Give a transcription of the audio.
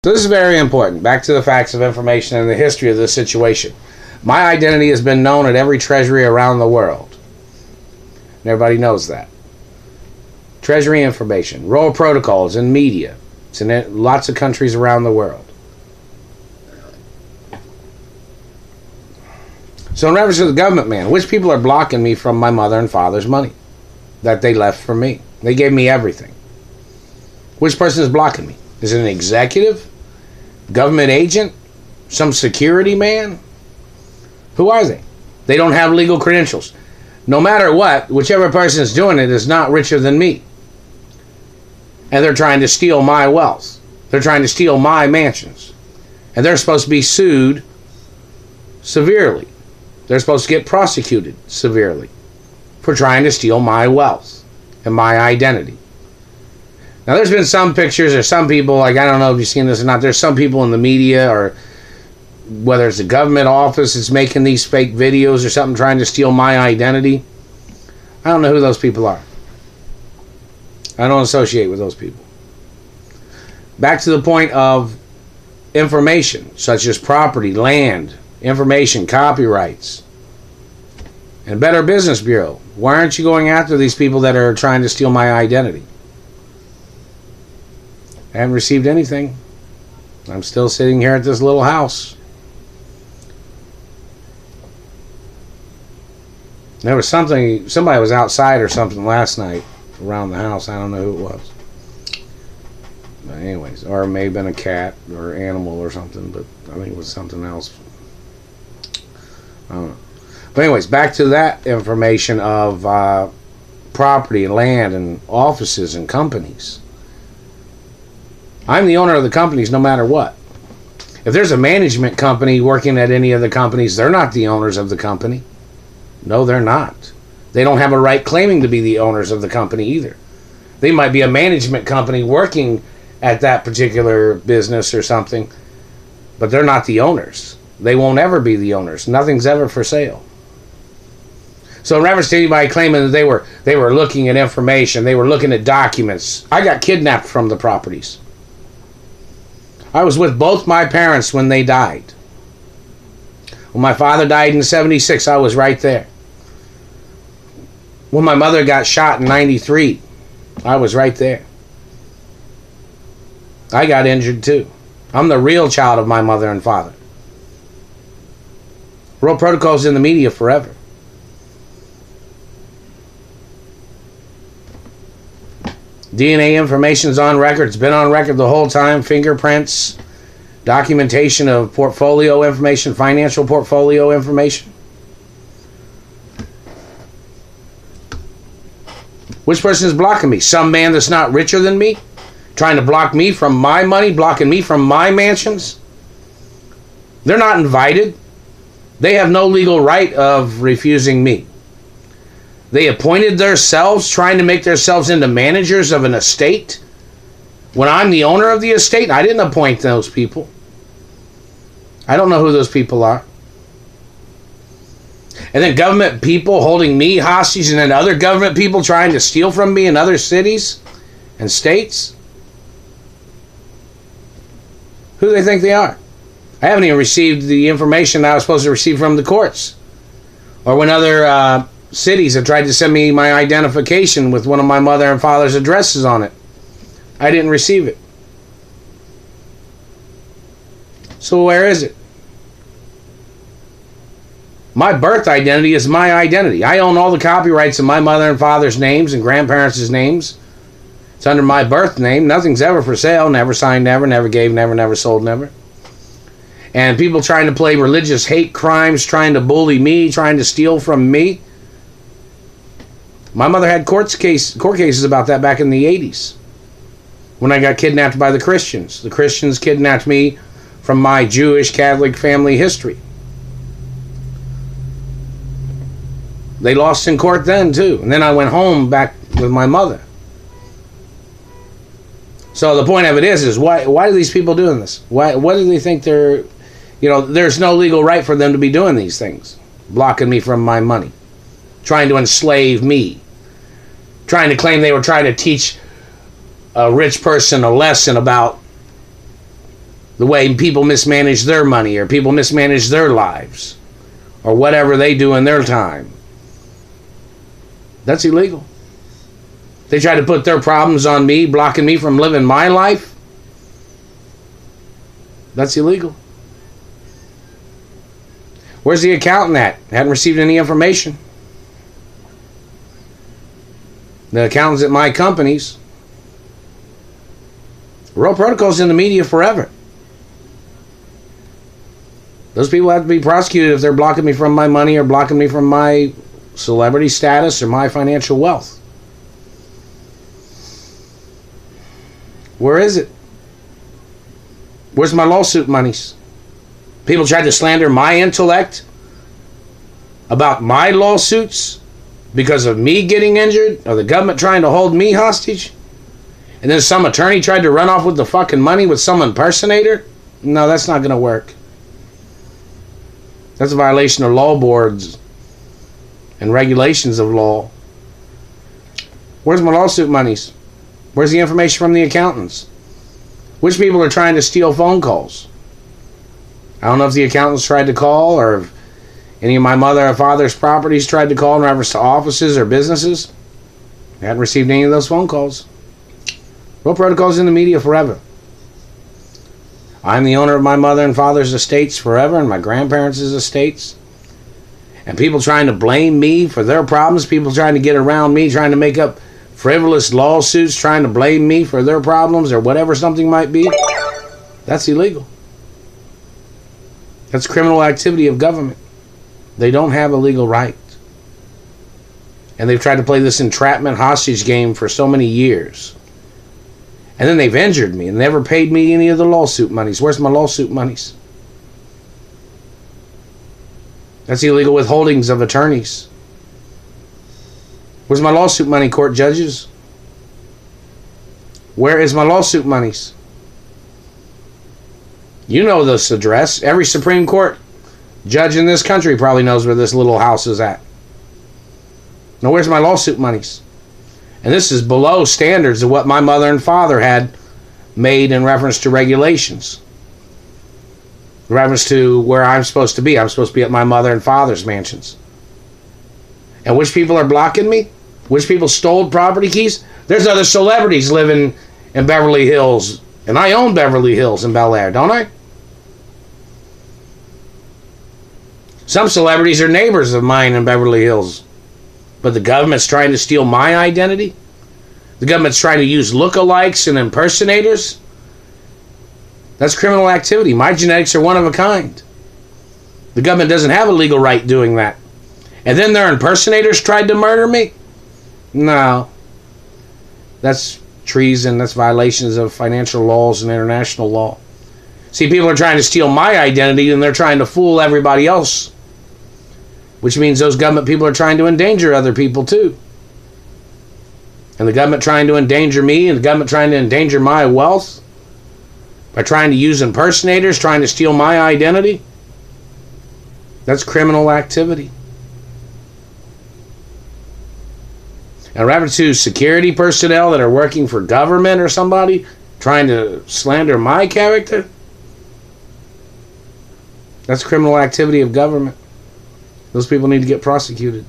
So this is very important. Back to the facts of information and the history of this situation. My identity has been known at every treasury around the world. And everybody knows that. Treasury information, royal protocols, and media. It's in lots of countries around the world. So in reference to the government man, which people are blocking me from my mother and father's money that they left for me? They gave me everything. Which person is blocking me? Is it an executive? Government agent? Some security man? Who are they? They don't have legal credentials. No matter what, whichever person is doing it is not richer than me. And they're trying to steal my wealth. They're trying to steal my mansions. And they're supposed to be sued severely. They're supposed to get prosecuted severely for trying to steal my wealth and my identity. Now, there's been some pictures or some people, like, I don't know if you've seen this or not, there's some people in the media or whether it's a government office that's making these fake videos or something trying to steal my identity. I don't know who those people are. I don't associate with those people. Back to the point of information, such as property, land, information, copyrights, and Better Business Bureau. Why aren't you going after these people that are trying to steal my identity? I haven't received anything. I'm still sitting here at this little house. There was something, somebody was outside or something last night around the house. I don't know who it was. But anyways, or it may have been a cat or animal or something, but I think it was something else. I don't know. But anyways, back to that information of property and land and offices and companies. I'm the owner of the companies no matter what. If there's a management company working at any of the companies, they're not the owners of the company. No, they're not. They don't have a right claiming to be the owners of the company either. They might be a management company working at that particular business or something, but they're not the owners. They won't ever be the owners. Nothing's ever for sale. So in reference to anybody claiming that they were looking at information, they were looking at documents, I got kidnapped from the properties. I was with both my parents when they died. When my father died in '76, I was right there. When my mother got shot in '93, I was right there. I got injured too. I'm the real child of my mother and father. Royal protocols in the media forever. DNA information is on record. It's been on record the whole time. Fingerprints, documentation of portfolio information, financial portfolio information. Which person is blocking me? Some man that's not richer than me? Trying to block me from my money? Blocking me from my mansions? They're not invited. They have no legal right of refusing me. They appointed themselves, trying to make themselves into managers of an estate. When I'm the owner of the estate, I didn't appoint those people. I don't know who those people are. And then government people holding me hostage, and then other government people trying to steal from me in other cities and states. Who do they think they are? I haven't even received the information that I was supposed to receive from the courts. Or when other cities have tried to send me my identification with one of my mother and father's addresses on it. I didn't receive it. So where is it? My birth identity is my identity. I own all the copyrights of my mother and father's names and grandparents' names. It's under my birth name. Nothing's ever for sale. Never signed, never. Never gave, never. Never sold, never. And people trying to play religious hate crimes, trying to bully me, trying to steal from me. My mother had court cases about that back in the 80s. When I got kidnapped by the Christians. The Christians kidnapped me from my Jewish Catholic family history. They lost in court then too. And then I went home back with my mother. So the point of it is why are these people doing this? What do they think they're, there's no legal right for them to be doing these things. Blocking me from my money. Trying to enslave me. Trying to claim they were trying to teach a rich person a lesson about the way people mismanage their money, or people mismanage their lives, or whatever they do in their time. That's illegal. They try to put their problems on me, blocking me from living my life. That's illegal. Where's the accountant at? Hadn't received any information. The accountants at my companies. Real protocol's in the media forever. Those people have to be prosecuted if they're blocking me from my money, or blocking me from my celebrity status, or my financial wealth. Where is it? Where's my lawsuit monies? People tried to slander my intellect about my lawsuits because of me getting injured, or the government trying to hold me hostage. And then some attorney tried to run off with the fucking money with some impersonator. No, that's not going to work. That's a violation of law boards and regulations of law. Where's my lawsuit monies? Where's the information from the accountants? Which people are trying to steal phone calls? I don't know if the accountants tried to call, or if any of my mother or father's properties tried to call in reference to offices or businesses. I hadn't received any of those phone calls. Real protocol's in the media forever. I'm the owner of my mother and father's estates forever, and my grandparents' estates. And people trying to blame me for their problems, people trying to get around me, trying to make up frivolous lawsuits, trying to blame me for their problems, or whatever something might be. That's illegal. That's criminal activity of government. They don't have a legal right. And they've tried to play this entrapment hostage game for so many years. And then they've injured me and never paid me any of the lawsuit monies. Where's my lawsuit monies? That's illegal withholdings of attorneys. Where's my lawsuit money, court judges? Where is my lawsuit monies? You know this address. Every Supreme Court judge in this country probably knows where this little house is at. Now, where's my lawsuit monies? And this is below standards of what my mother and father had made in reference to regulations. In reference to where I'm supposed to be. I'm supposed to be at my mother and father's mansions. And which people are blocking me? Which people stole property keys? There's other celebrities living in Beverly Hills. And I own Beverly Hills and Bel Air, don't I? Some celebrities are neighbors of mine in Beverly Hills. But the government's trying to steal my identity? The government's trying to use lookalikes and impersonators? That's criminal activity. My genetics are one of a kind. The government doesn't have a legal right doing that. And then their impersonators tried to murder me? No. That's treason. That's violations of financial laws and international law. See, people are trying to steal my identity, and they're trying to fool everybody else. Which means those government people are trying to endanger other people too. And the government trying to endanger me, and the government trying to endanger my wealth by trying to use impersonators, trying to steal my identity. That's criminal activity. And reference to security personnel that are working for government or somebody trying to slander my character, that's criminal activity of government. Those people need to get prosecuted.